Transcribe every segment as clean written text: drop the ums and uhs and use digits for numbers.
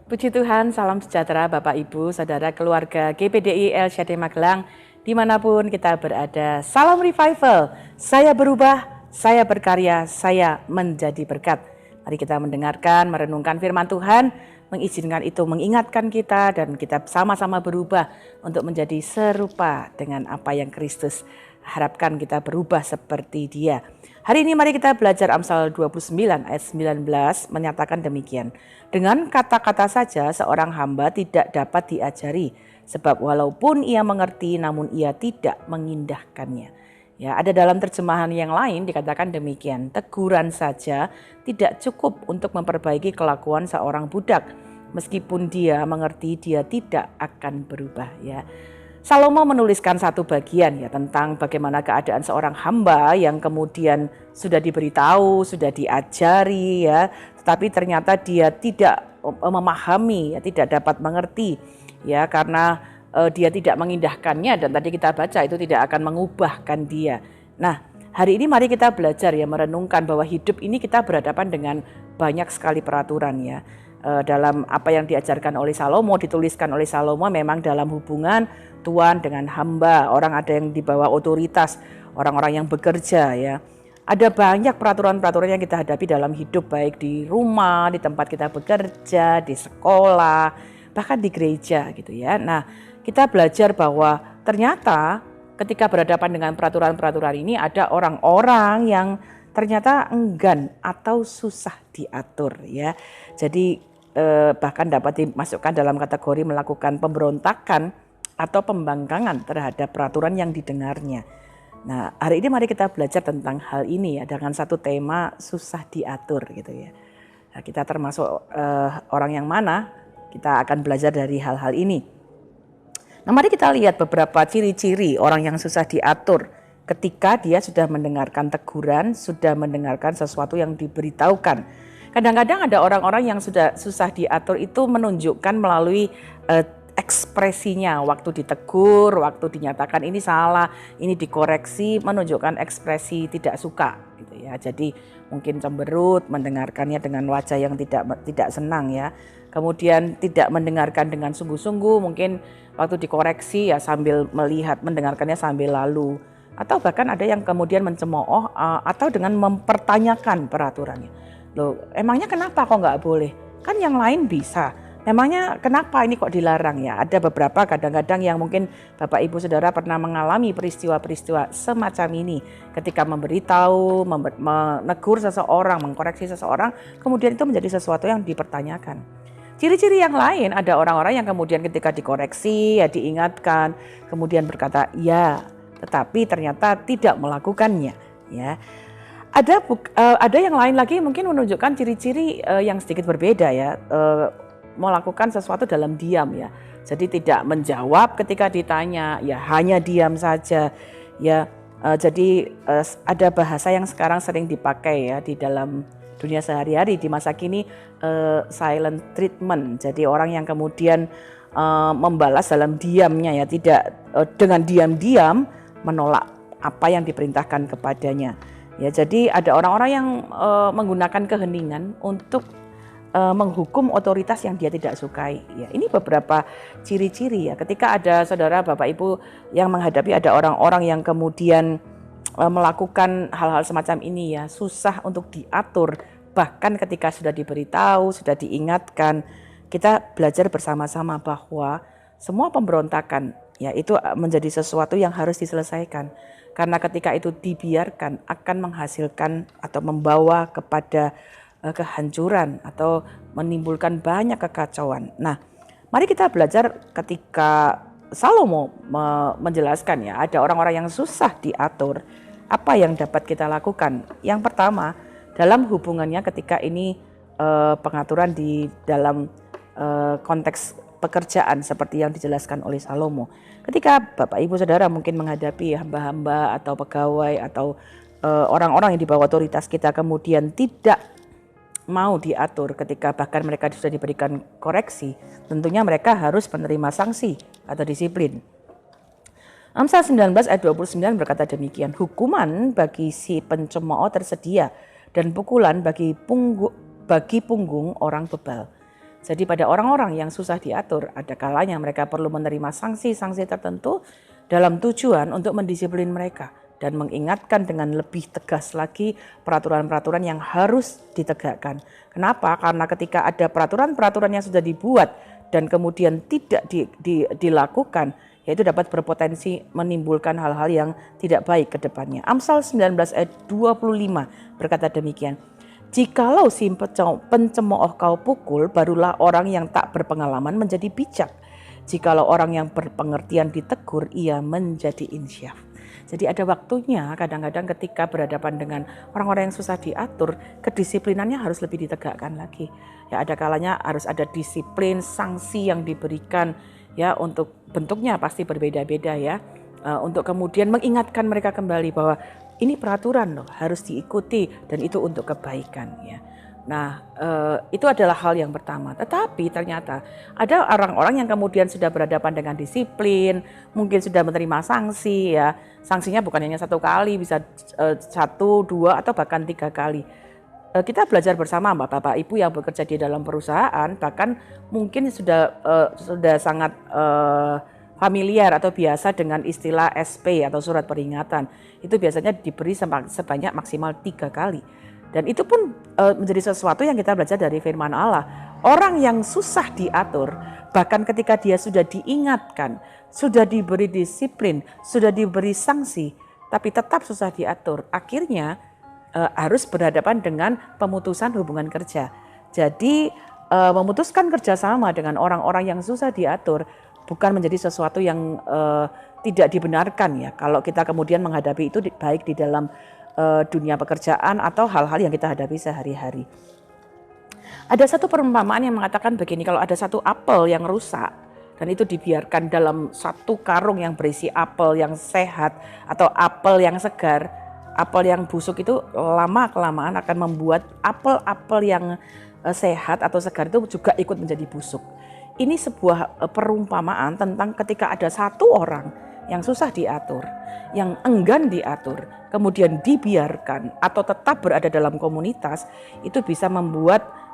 Puji Tuhan, salam sejahtera Bapak Ibu, Saudara keluarga GPDI El Shaddai Magelang, dimanapun kita berada. Salam revival, saya berubah, saya berkarya, saya menjadi berkat. Mari kita mendengarkan, merenungkan firman Tuhan, mengizinkan itu mengingatkan kita dan kita sama-sama berubah untuk menjadi serupa dengan apa yang Kristus harapkan, kita berubah seperti Dia. Hari ini mari kita belajar Amsal 29 ayat 19 menyatakan demikian. Dengan kata-kata saja seorang hamba tidak dapat diajari, sebab walaupun ia mengerti namun ia tidak mengindahkannya. Ya, ada dalam terjemahan yang lain dikatakan demikian. Teguran saja tidak cukup untuk memperbaiki kelakuan seorang budak. Meskipun dia mengerti, dia tidak akan berubah, ya. Salomo menuliskan satu bagian ya tentang bagaimana keadaan seorang hamba yang kemudian sudah diberitahu, sudah diajari ya, tetapi ternyata dia tidak memahami, ya, tidak dapat mengerti ya karena dia tidak mengindahkannya dan tadi kita baca itu tidak akan mengubahkan dia. Nah, hari ini mari kita belajar ya merenungkan bahwa hidup ini kita berhadapan dengan banyak sekali peraturan ya. Dalam apa yang diajarkan oleh Salomo, dituliskan oleh Salomo memang dalam hubungan Tuhan dengan hamba, orang ada yang di bawah otoritas, orang-orang yang bekerja ya. Ada banyak peraturan-peraturan yang kita hadapi dalam hidup, baik di rumah, di tempat kita bekerja, di sekolah, bahkan di gereja gitu ya. Nah, kita belajar bahwa ternyata ketika berhadapan dengan peraturan-peraturan ini ada orang-orang yang ternyata enggan atau susah diatur ya. Jadi bahkan dapat dimasukkan dalam kategori melakukan pemberontakan atau pembangkangan terhadap peraturan yang didengarnya. Nah, hari ini mari kita belajar tentang hal ini ya dengan satu tema susah diatur gitu ya. Nah, kita termasuk orang yang mana kita akan belajar dari hal-hal ini. Nah, mari kita lihat beberapa ciri-ciri orang yang susah diatur ketika dia sudah mendengarkan teguran, sudah mendengarkan sesuatu yang diberitahukan. Kadang-kadang ada orang-orang yang sudah susah diatur itu menunjukkan melalui ekspresinya waktu ditegur, waktu dinyatakan ini salah, ini dikoreksi, menunjukkan ekspresi tidak suka gitu ya. Jadi mungkin cemberut, mendengarkannya dengan wajah yang tidak senang ya. Kemudian tidak mendengarkan dengan sungguh-sungguh, mungkin waktu dikoreksi ya sambil melihat, mendengarkannya sambil lalu. Atau bahkan ada yang kemudian mencemooh atau dengan mempertanyakan peraturannya. Loh, emangnya kenapa kok nggak boleh? Kan yang lain bisa. Memangnya kenapa ini kok dilarang ya? Ada beberapa kadang-kadang yang mungkin Bapak Ibu Saudara pernah mengalami peristiwa-peristiwa semacam ini. Ketika memberitahu, menegur seseorang, mengkoreksi seseorang, kemudian itu menjadi sesuatu yang dipertanyakan. Ciri-ciri yang lain ada orang-orang yang kemudian ketika dikoreksi, ya diingatkan, kemudian berkata ya, tetapi ternyata tidak melakukannya ya. Ada yang lain lagi mungkin menunjukkan ciri-ciri yang sedikit berbeda ya, melakukan sesuatu dalam diam ya. Jadi tidak menjawab ketika ditanya, ya hanya diam saja ya. Jadi ada bahasa yang sekarang sering dipakai ya di dalam dunia sehari-hari di masa kini, silent treatment. Jadi orang yang kemudian membalas dalam diamnya ya, tidak dengan diam-diam menolak apa yang diperintahkan kepadanya. Ya, jadi ada orang-orang yang menggunakan keheningan untuk menghukum otoritas yang dia tidak sukai. Ya, ini beberapa ciri-ciri ya. Ketika ada saudara Bapak Ibu yang menghadapi ada orang-orang yang kemudian melakukan hal-hal semacam ini ya, susah untuk diatur. Bahkan ketika sudah diberitahu, sudah diingatkan, kita belajar bersama-sama bahwa semua pemberontakan ya itu menjadi sesuatu yang harus diselesaikan. Karena ketika itu dibiarkan akan menghasilkan atau membawa kepada kehancuran atau menimbulkan banyak kekacauan. Nah, mari kita belajar ketika Salomo menjelaskan ya, ada orang-orang yang susah diatur. Apa yang dapat kita lakukan? Yang pertama, dalam hubungannya ketika ini pengaturan di dalam konteks pekerjaan seperti yang dijelaskan oleh Salomo. Ketika Bapak Ibu Saudara mungkin menghadapi hamba-hamba atau pegawai atau orang-orang yang di bawah otoritas kita kemudian tidak mau diatur ketika bahkan mereka sudah diberikan koreksi, tentunya mereka harus menerima sanksi atau disiplin. Amsal 19 ayat 29 berkata demikian, hukuman bagi si pencemooh tersedia dan pukulan bagi punggung orang bebal. Jadi pada orang-orang yang susah diatur, ada kalanya mereka perlu menerima sanksi-sanksi tertentu dalam tujuan untuk mendisiplin mereka dan mengingatkan dengan lebih tegas lagi peraturan-peraturan yang harus ditegakkan. Kenapa? Karena ketika ada peraturan-peraturan yang sudah dibuat dan kemudian tidak dilakukan, yaitu dapat berpotensi menimbulkan hal-hal yang tidak baik ke depannya. Amsal 19 ayat 25 berkata demikian. Jikalau si pencemooh kau pukul, barulah orang yang tak berpengalaman menjadi bijak. Jikalau orang yang berpengertian ditegur, ia menjadi insyaf. Jadi ada waktunya kadang-kadang ketika berhadapan dengan orang-orang yang susah diatur, kedisiplinannya harus lebih ditegakkan lagi. Ya, ada kalanya harus ada disiplin, sanksi yang diberikan, ya, untuk bentuknya pasti berbeda-beda ya. Untuk kemudian mengingatkan mereka kembali bahwa ini peraturan loh, harus diikuti dan itu untuk kebaikan ya. Nah, itu adalah hal yang pertama. Tetapi ternyata ada orang-orang yang kemudian sudah berhadapan dengan disiplin, mungkin sudah menerima sanksi ya. Sanksinya bukan hanya 1 kali, bisa 1, 2 atau bahkan 3 kali. Kita belajar bersama Bapak Ibu yang bekerja di dalam perusahaan, bahkan mungkin sudah sangat familiar atau biasa dengan istilah SP atau surat peringatan. Itu biasanya diberi sebanyak maksimal 3 kali. Dan itu pun menjadi sesuatu yang kita belajar dari firman Allah. Orang yang susah diatur, bahkan ketika dia sudah diingatkan, sudah diberi disiplin, sudah diberi sanksi, tapi tetap susah diatur, akhirnya harus berhadapan dengan pemutusan hubungan kerja. Jadi memutuskan kerjasama dengan orang-orang yang susah diatur bukan menjadi sesuatu yang tidak dibenarkan ya. Kalau kita kemudian menghadapi itu baik di dalam dunia pekerjaan atau hal-hal yang kita hadapi sehari-hari. Ada satu perumpamaan yang mengatakan begini, kalau ada satu apel yang rusak dan itu dibiarkan dalam satu karung yang berisi apel yang sehat atau apel yang segar, apel yang busuk itu lama-kelamaan akan membuat apel-apel yang sehat atau segar itu juga ikut menjadi busuk. Ini sebuah perumpamaan tentang ketika ada satu orang yang susah diatur, yang enggan diatur, kemudian dibiarkan atau tetap berada dalam komunitas, itu bisa membuat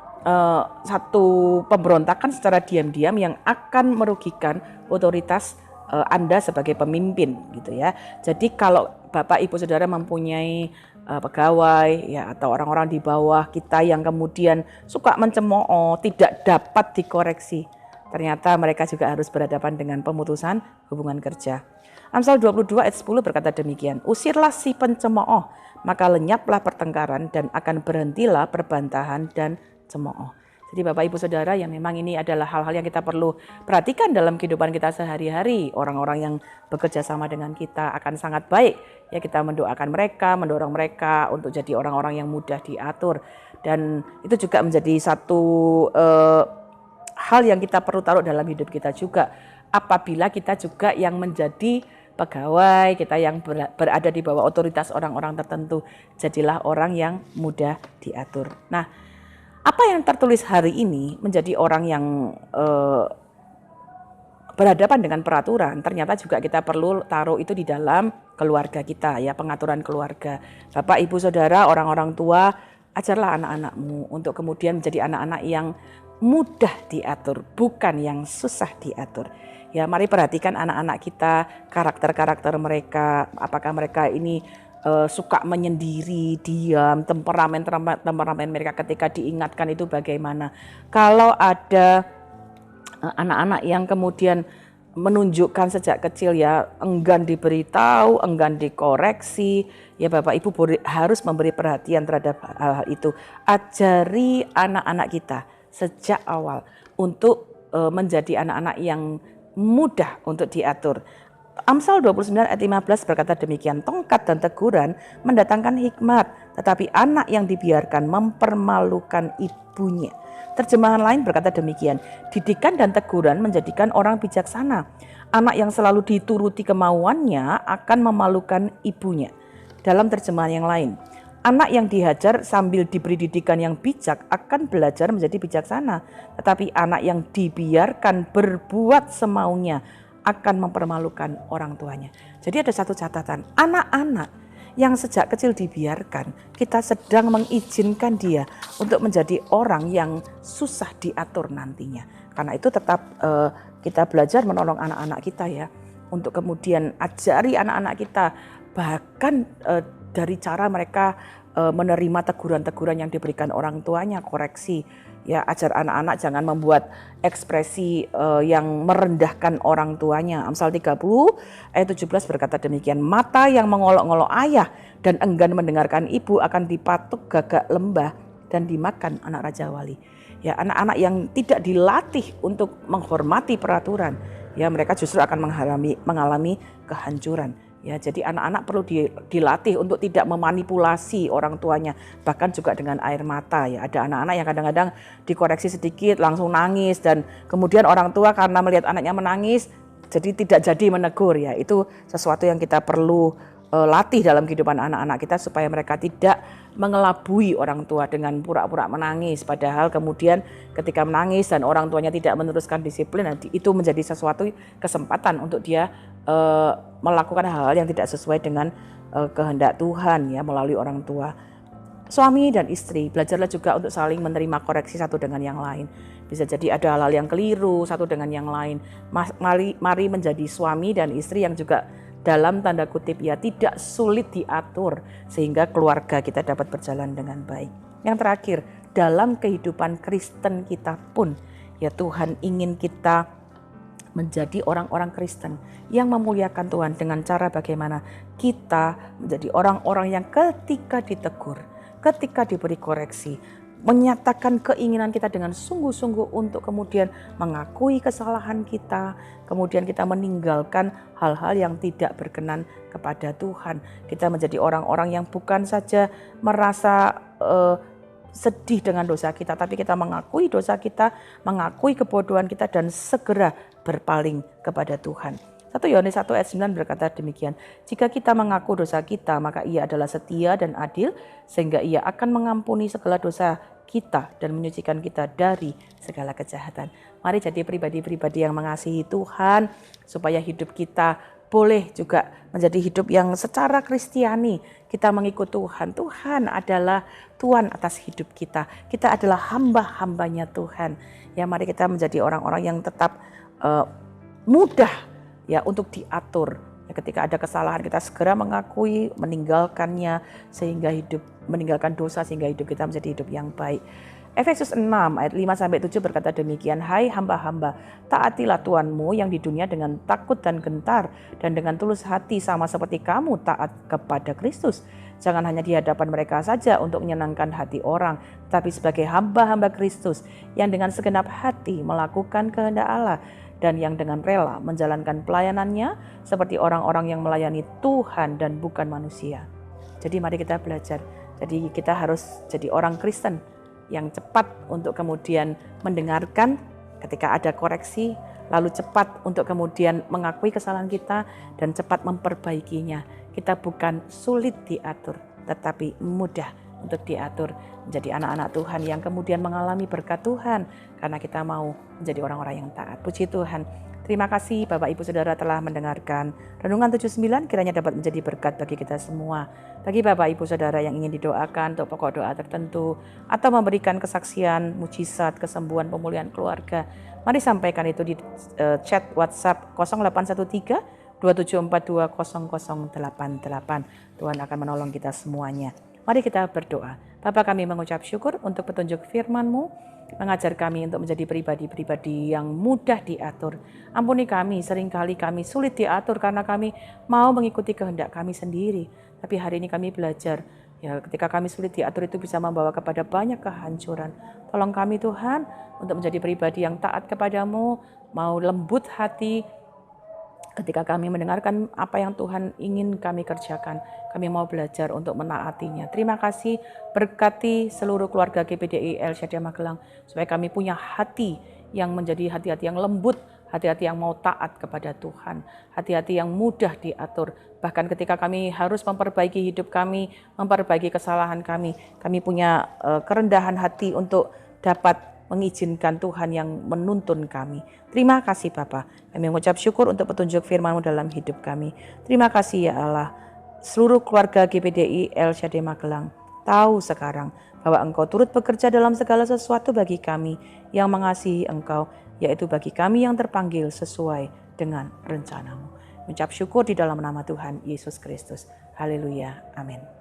satu pemberontakan secara diam-diam yang akan merugikan otoritas Anda sebagai pemimpin gitu ya. Jadi kalau Bapak Ibu Saudara mempunyai pegawai ya atau orang-orang di bawah kita yang kemudian suka mencemooh, tidak dapat dikoreksi, ternyata mereka juga harus berhadapan dengan pemutusan hubungan kerja. Amsal 22 ayat 10 berkata demikian, usirlah si pencemooh, maka lenyaplah pertengkaran dan akan berhentilah perbantahan dan cemooh. Jadi Bapak Ibu Saudara, yang memang ini adalah hal-hal yang kita perlu perhatikan dalam kehidupan kita sehari-hari. Orang-orang yang bekerja sama dengan kita akan sangat baik ya, kita mendoakan mereka, mendorong mereka untuk jadi orang-orang yang mudah diatur. Dan itu juga menjadi satu hal yang kita perlu taruh dalam hidup kita juga. Apabila kita juga yang menjadi pegawai, kita yang berada di bawah otoritas orang-orang tertentu, jadilah orang yang mudah diatur. Nah, apa yang tertulis hari ini menjadi orang yang berhadapan dengan peraturan, ternyata juga kita perlu taruh itu di dalam keluarga kita ya, pengaturan keluarga. Bapak, Ibu, Saudara, orang-orang tua, ajarlah anak-anakmu untuk kemudian menjadi anak-anak yang mudah diatur, bukan yang susah diatur. Ya, mari perhatikan anak-anak kita, karakter-karakter mereka, apakah mereka ini suka menyendiri, diam, temperamen mereka ketika diingatkan itu bagaimana. Kalau ada anak-anak yang kemudian menunjukkan sejak kecil ya enggan diberitahu, enggan dikoreksi, ya Bapak Ibu harus memberi perhatian terhadap hal itu. Ajari anak-anak kita sejak awal untuk menjadi anak-anak yang mudah untuk diatur. Amsal 29 ayat 15 berkata demikian, tongkat dan teguran mendatangkan hikmat, tetapi anak yang dibiarkan mempermalukan ibunya. Terjemahan lain berkata demikian, didikan dan teguran menjadikan orang bijaksana. Anak yang selalu dituruti kemauannya akan memalukan ibunya. Dalam terjemahan yang lain, anak yang dihajar sambil diberi didikan yang bijak akan belajar menjadi bijaksana. Tetapi anak yang dibiarkan berbuat semaunya akan mempermalukan orang tuanya. Jadi ada satu catatan, anak-anak yang sejak kecil dibiarkan, kita sedang mengizinkan dia untuk menjadi orang yang susah diatur nantinya. Karena itu tetap kita belajar menolong anak-anak kita ya, untuk kemudian ajari anak-anak kita, bahkan dari cara mereka menerima teguran-teguran yang diberikan orang tuanya, koreksi. Ya, ajar anak-anak jangan membuat ekspresi yang merendahkan orang tuanya. Amsal 30 ayat 17 berkata demikian, mata yang mengolok-ngolok ayah dan enggan mendengarkan ibu akan dipatuk gagak lembah dan dimakan anak Raja Wali. Ya, anak-anak yang tidak dilatih untuk menghormati peraturan, ya mereka justru akan mengalami kehancuran. Ya, jadi anak-anak perlu dilatih untuk tidak memanipulasi orang tuanya, bahkan juga dengan air mata. Ya, ada anak-anak yang kadang-kadang dikoreksi sedikit langsung nangis, dan kemudian orang tua karena melihat anaknya menangis jadi tidak jadi menegur. Ya, itu sesuatu yang kita perlu latih dalam kehidupan anak-anak kita, supaya mereka tidak mengelabui orang tua dengan pura-pura menangis, padahal kemudian ketika menangis dan orang tuanya tidak meneruskan disiplin, itu menjadi sesuatu kesempatan untuk dia melakukan hal-hal yang tidak sesuai dengan kehendak Tuhan ya, melalui orang tua. Suami dan istri, belajarlah juga untuk saling menerima koreksi satu dengan yang lain. Bisa jadi ada hal-hal yang keliru satu dengan yang lain. Mari menjadi suami dan istri yang juga dalam tanda kutip ya tidak sulit diatur, sehingga keluarga kita dapat berjalan dengan baik. Yang terakhir, dalam kehidupan Kristen kita pun ya, Tuhan ingin kita menjadi orang-orang Kristen yang memuliakan Tuhan dengan cara bagaimana kita menjadi orang-orang yang ketika ditegur, ketika diberi koreksi, menyatakan keinginan kita dengan sungguh-sungguh untuk kemudian mengakui kesalahan kita, kemudian kita meninggalkan hal-hal yang tidak berkenan kepada Tuhan. Kita menjadi orang-orang yang bukan saja merasa sedih dengan dosa kita, tapi kita mengakui dosa kita, mengakui kebodohan kita, dan segera berpaling kepada Tuhan. 1 Yohanes 1 ayat 9 berkata demikian, jika kita mengaku dosa kita, maka ia adalah setia dan adil, sehingga ia akan mengampuni segala dosa kita dan menyucikan kita dari segala kejahatan. Mari jadi pribadi-pribadi yang mengasihi Tuhan, supaya hidup kita boleh juga menjadi hidup yang secara Kristiani. Kita mengikut Tuhan. Tuhan adalah Tuhan atas hidup kita. Kita adalah hamba-hambanya Tuhan. Ya, mari kita menjadi orang-orang yang tetap mudah ya untuk diatur. Ya, ketika ada kesalahan kita segera mengakui, meninggalkannya, sehingga meninggalkan dosa sehingga hidup kita menjadi hidup yang baik. Efesus 6 ayat 5-7 berkata demikian, hai hamba-hamba, taatilah Tuhanmu yang di dunia dengan takut dan gentar, dan dengan tulus hati sama seperti kamu taat kepada Kristus. Jangan hanya di hadapan mereka saja untuk menyenangkan hati orang, tapi sebagai hamba-hamba Kristus yang dengan segenap hati melakukan kehendak Allah, dan yang dengan rela menjalankan pelayanannya seperti orang-orang yang melayani Tuhan dan bukan manusia. Jadi mari kita belajar. Jadi kita harus jadi orang Kristen yang cepat untuk kemudian mendengarkan ketika ada koreksi, lalu cepat untuk kemudian mengakui kesalahan kita dan cepat memperbaikinya. Kita bukan sulit diatur, tetapi mudah untuk diatur, menjadi anak-anak Tuhan yang kemudian mengalami berkat Tuhan karena kita mau menjadi orang-orang yang taat. Puji Tuhan. Terima kasih Bapak Ibu Saudara telah mendengarkan Renungan 79, kiranya dapat menjadi berkat bagi kita semua. Bagi Bapak Ibu Saudara yang ingin didoakan untuk pokok doa tertentu atau memberikan kesaksian, mujizat, kesembuhan, pemulihan keluarga, mari sampaikan itu di chat WhatsApp 0813 2742 0088. Tuhan akan menolong kita semuanya. Mari kita berdoa. Bapa, kami mengucap syukur untuk petunjuk firman-Mu, mengajar kami untuk menjadi pribadi-pribadi yang mudah diatur. Ampuni kami, seringkali kami sulit diatur karena kami mau mengikuti kehendak kami sendiri. Tapi hari ini kami belajar, ya ketika kami sulit diatur itu bisa membawa kepada banyak kehancuran. Tolong kami Tuhan untuk menjadi pribadi yang taat kepadamu, mau lembut hati, ketika kami mendengarkan apa yang Tuhan ingin kami kerjakan, kami mau belajar untuk menaatinya. Terima kasih, berkati seluruh keluarga GPDI El Shaddai Magelang, supaya kami punya hati yang menjadi hati-hati yang lembut, hati-hati yang mau taat kepada Tuhan, hati-hati yang mudah diatur. Bahkan ketika kami harus memperbaiki hidup kami, memperbaiki kesalahan kami punya kerendahan hati untuk dapat mengizinkan Tuhan yang menuntun kami. Terima kasih Bapa. Kami mengucap syukur untuk petunjuk firman-Mu dalam hidup kami. Terima kasih ya Allah. seluruh keluarga GPDI El Shaddai Magelang tahu sekarang bahwa Engkau turut bekerja dalam segala sesuatu bagi kami yang mengasihi Engkau, yaitu bagi kami yang terpanggil sesuai dengan rencana-Mu. Mengucap syukur di dalam nama Tuhan Yesus Kristus. Haleluya. Amin.